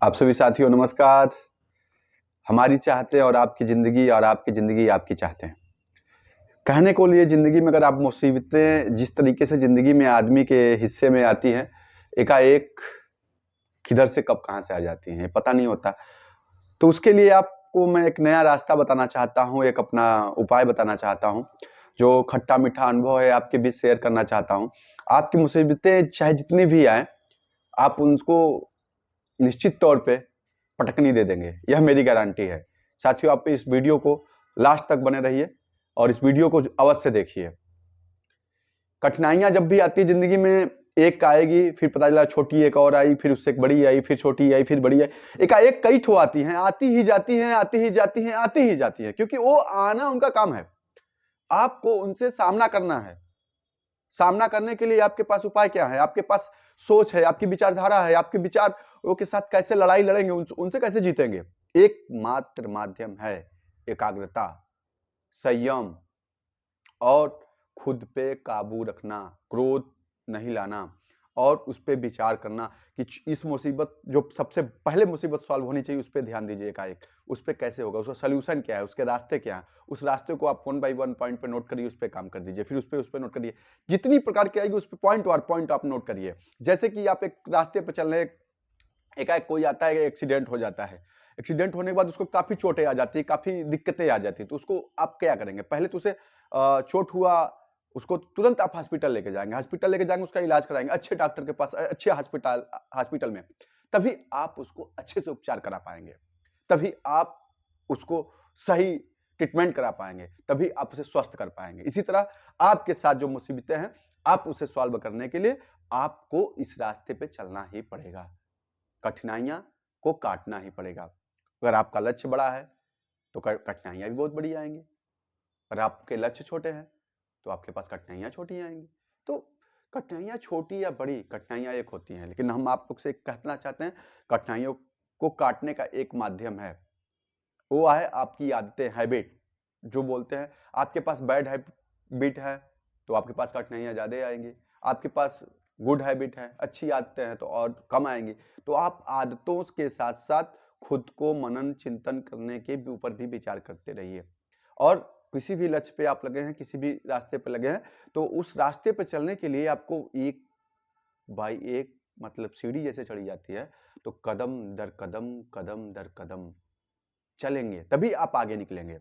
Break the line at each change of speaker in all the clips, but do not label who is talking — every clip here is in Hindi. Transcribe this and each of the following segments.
आप सभी साथियों नमस्कार। हमारी चाहते और आपकी ज़िंदगी और आपकी ज़िंदगी आपकी चाहते हैं। कहने को लिए ज़िंदगी में अगर आप मुसीबतें जिस तरीके से ज़िंदगी में आदमी के हिस्से में आती हैं, एकाएक किधर से कब कहाँ से आ जाती हैं, पता नहीं होता। तो उसके लिए आपको मैं एक नया रास्ता बताना चाहता हूँ, एक अपना उपाय बताना चाहता हूँ, जो खट्टा-मीठा अनुभव है आपके बीच शेयर करना चाहता हूँ। आपकी मुसीबतें चाहे जितनी भी आएँ, आप उनको निश्चित तौर पे पटकनी दे देंगे, यह मेरी गारंटी है। साथियों, आप इस वीडियो को लास्ट तक बने रहिए और इस वीडियो को अवश्य देखिए। कठिनाइयां जब भी आती है जिंदगी में, एक आएगी, फिर पता चला छोटी एक और आई, फिर उससे एक बड़ी आई, फिर छोटी आई, फिर बड़ी आई, एकाएक कई ठो आती हैं, आती ही जाती हैं, आती ही जाती हैं, आती ही जाती हैं, क्योंकि वो आना उनका काम है। आपको उनसे सामना करना है। सामना करने के लिए आपके पास उपाय क्या है? आपके पास सोच है, आपकी विचारधारा है, आपके विचारों के साथ कैसे लड़ाई लड़ेंगे, उनसे कैसे जीतेंगे? एकमात्र माध्यम है एकाग्रता, संयम और खुद पे काबू रखना, क्रोध नहीं लाना और उस पे विचार करना कि इस मुसीबत जो सबसे पहले मुसीबत सॉल्व होनी चाहिए, उस पे ध्यान दीजिए एकाएक। उस पे कैसे होगा, उसका सॉल्यूशन क्या है, उसके रास्ते क्या हैं, उस रास्ते को आप 1 बाय 1 पॉइंट पे नोट करिए, उस पे काम कर दीजिए, फिर उस पे नोट करिए। जितनी प्रकार की आएगी उस पे पॉइंट वार पॉइंट आप नोट करिए। जैसे कि आप एक रास्ते पे चल रहे, एकाएक कोई आता है, एक्सीडेंट हो जाता है। एक्सीडेंट होने के बाद उसको काफ़ी चोटें आ जाती है, काफ़ी दिक्कतें आ जाती हैं, तो उसको आप क्या करेंगे? पहले तो उसे चोट हुआ, उसको तुरंत आप हॉस्पिटल लेके जाएँगे। हॉस्पिटल लेके जाएँगे, उसका इलाज कराएँगे, अच्छे डॉक्टर के पास, अच्छे हॉस्पिटल में। तभी आप उसको अच्छे से उपचार करा पाएँगे। तभी आप उसको सही ट्रीटमेंट करा पाएँगे, तभी आप उसे स्वस्थ कर पाएँगे। इसी तरह आपके साथ जो मुसीबतें हैं, आप उसे सॉल्व करने के लिए आपको इस रास्ते पे चलना ही पड़ेगा। कठिनाइयाँ को काटना ही पड़ेगा। अगर आपका लक्ष्य बड़ा है, तो कठिनाइयाँ भी बहुत बड़ी आएँगी। अगर आपके लक्ष्य छोटे हैं, तो आपके पास कठिनाइयाँ छोटी आएँगी। तो कठिनाइयाँ छोटी या बड़ी, कठिनाइयाँ एक होती हैं, लेकिन हम आप लोग से कहना चाहते हैं, कठिनाइयों को काटने का एक माध्यम है। वो है आपकी आदतें, हैबिट। जो बोलते हैं, आपके पास बैड हैबिट है, तो आपके पास कठिनाइयाँ ज़्यादा आएँगी। आपके पास गुड हैबिट है, अच्छी आदतें हैं, तो और कम आएँगी। तो आप आदतों के साथ-साथ खुद को मनन चिंतन करने के ऊपर भी विचार करते रहिए। और किसी भी लक्ष्य पे आप लगे हैं, किसी भी रास्ते पे लगे हैं, तो उस रास्ते पे चलने के लिए आपको एक बाई एक मतलब सीढ़ी जैसे चढ़ी जाती है, तो कदम दर कदम, कदम दर कदम चलेंगे, तभी आप आगे निकलेंगे।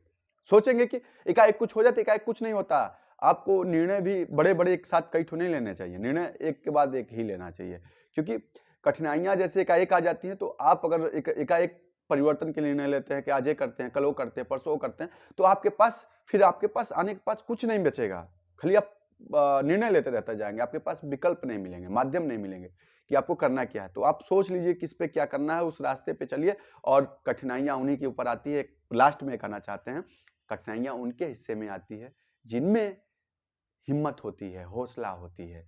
सोचेंगे कि एकाएक कुछ हो जाता है, एकाएक कुछ नहीं होता। आपको निर्णय भी बड़े-बड़े एक साथ कई ठो नहीं लेने चाहिए। निर्णय एक के बाद एक ही लेना चाहिए। क्योंकि कठिनाइयाँ जैसे एकाएक आ जाती हैं, तो आप अगर एकाएक परिवर्तन के निर्णय लेते हैं कि आज ये करते हैं, कल वो करते हैं, परसों वो करते हैं, तो आपके पास आने के पास कुछ नहीं बचेगा। खाली आप निर्णय लेते रहते जाएँगे। आपके पास विकल्प नहीं मिलेंगे, माध्यम नहीं मिलेंगे कि आपको करना क्या है। तो आप सोच लीजिए किस पे क्या करना है, उस रास्ते पे चलिए और कठिनाइयाँ उन्हीं के ऊपर आती है। लास्ट में कहना चाहते हैं, कठिनाइयाँ उनके हिस्से में आती है, जिनमें हिम्मत होती है, हौसला होती है,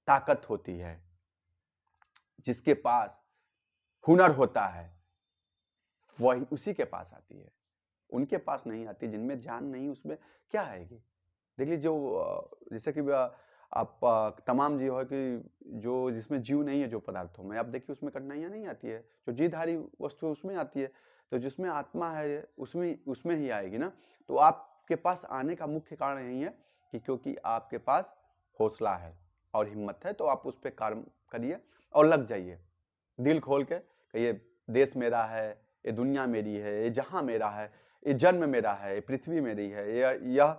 ताकत होती है, जिसके पास हुनर होता है, वही उसी के पास आती है। उनके पास नहीं आती, जिनमें जान नहीं, उसमें क्या आएगी? देखिए जैसे कि आप तमाम जीव है कि जो जिसमें जीव नहीं है जो पदार्थों में, आप देखिए उसमें कठिनाइयाँ नहीं आती है। जो जीवधारी वस्तु है उसमें आती है। तो जिसमें आत्मा है उसमें उसमें ही आएगी ना। तो आपके पास आने का मुख्य कारण यही है कि क्योंकि आपके पास हौसला है और हिम्मत है, तो आप उस पे कार्य करिए और लग जाइए। दिल खोल के कहिए, देश मेरा है, ये दुनिया मेरी है, ये जहां मेरा है, ये जन्म मेरा है, ये पृथ्वी मेरी है, यह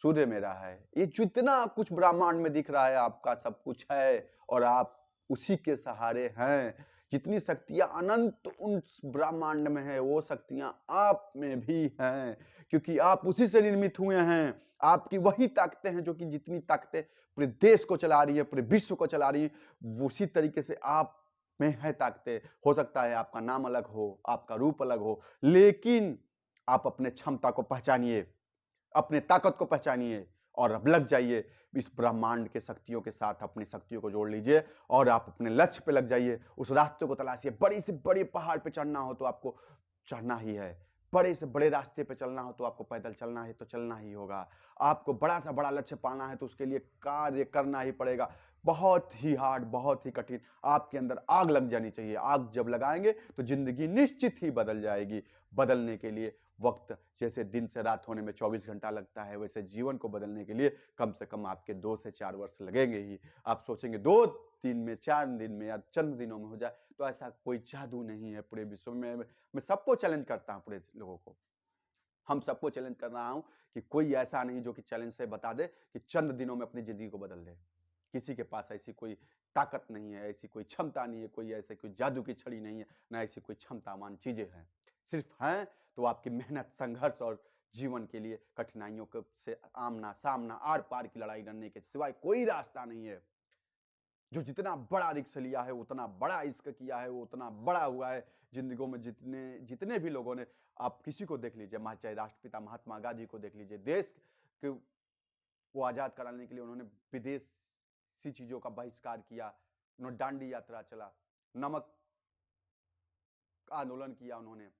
सूर्य मेरा है, ये जितना कुछ ब्रह्मांड में दिख रहा है आपका सब कुछ है और आप उसी के सहारे हैं। जितनी शक्तियां अनंत उन ब्रह्मांड में है, वो शक्तियां आप में भी हैं, क्योंकि आप उसी से निर्मित हुए हैं। आपकी वही ताकतें हैं जो कि जितनी ताकतें पूरे देश को चला रही है, पूरे विश्व को चला रही है, उसी तरीके से आप में है ताकतें। हो सकता है आपका नाम अलग हो, आपका रूप अलग हो, लेकिन आप अपने क्षमता को पहचानिए, अपने ताकत को पहचानिए और अब लग जाइए इस ब्रह्मांड के शक्तियों के साथ, अपनी शक्तियों को जोड़ लीजिए और आप अपने लक्ष्य पे लग जाइए। उस रास्ते को तलाशिए। बड़ी से बड़ी पहाड़ पे चढ़ना हो तो आपको चढ़ना ही है, बड़े से बड़े रास्ते पे चलना हो तो आपको पैदल चलना है, तो चलना ही होगा। आपको बड़ा सा बड़ा लक्ष्य पाना है तो उसके लिए कार्य करना ही पड़ेगा। बहुत ही हार्ड, बहुत ही कठिन। आपके अंदर आग लग जानी चाहिए। आग जब लगाएंगे तो जिंदगी निश्चित ही बदल जाएगी। बदलने के लिए वक्त, जैसे दिन से रात होने में 24 घंटा लगता है, वैसे जीवन को बदलने के लिए कम से कम आपके 2 से 4 वर्ष लगेंगे ही। आप सोचेंगे 2 दिन में, 4 दिन में या चंद दिनों में हो जाए, तो ऐसा कोई जादू नहीं है पूरे विश्व में। मैं सबको चैलेंज करता हूं, पूरे लोगों को, हम सबको चैलेंज कर रहा हूं कि कोई ऐसा नहीं जो कि चैलेंज से बता दे कि चंद दिनों में अपनी जिंदगी को बदल दे। किसी के पास ऐसी कोई ताकत नहीं है, ऐसी कोई क्षमता नहीं है, कोई ऐसे कोई जादू की छड़ी नहीं है, ना ऐसी कोई क्षमतावान चीजें हैं। सिर्फ हैं तो आपकी मेहनत, संघर्ष और जीवन के लिए कठिनाइयों से आमना सामना, आर पार की लड़ाई लड़ने के सिवाय कोई रास्ता नहीं है। जो जितना बड़ा रिस्क लिया है, उतना बड़ा इश्क किया है, वो उतना बड़ा हुआ है जिंदगी में। जितने जितने भी लोगों ने, आप किसी को देख लीजिए, चाहे राष्ट्रपिता महात्मा गांधी को देख लीजिए, देश के वो आजाद कराने के लिए उन्होंने विदेशी चीजों का बहिष्कार किया, उन्होंने दांडी यात्रा चला, नमक आंदोलन किया उन्होंने,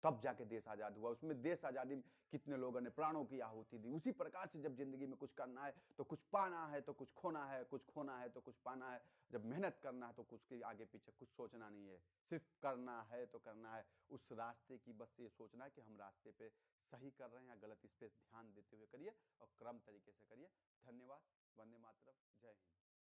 तब जाके देश आजाद हुआ। उसमें देश आजादी में कितने लोगों ने प्राणों की आहुति दी। उसी प्रकार से जब जिंदगी में कुछ करना है तो कुछ पाना है, तो कुछ खोना है, कुछ खोना है तो कुछ पाना है। जब मेहनत करना है तो कुछ के आगे पीछे कुछ सोचना नहीं है, सिर्फ करना है तो करना है। उस रास्ते की बस ये सोचना है कि हम रास्ते पे सही कर रहे हैं या गलत, इस पे ध्यान देते हुए करिए और क्रम तरीके से करिए। धन्यवाद। वंदे मातरम। जय हिंद।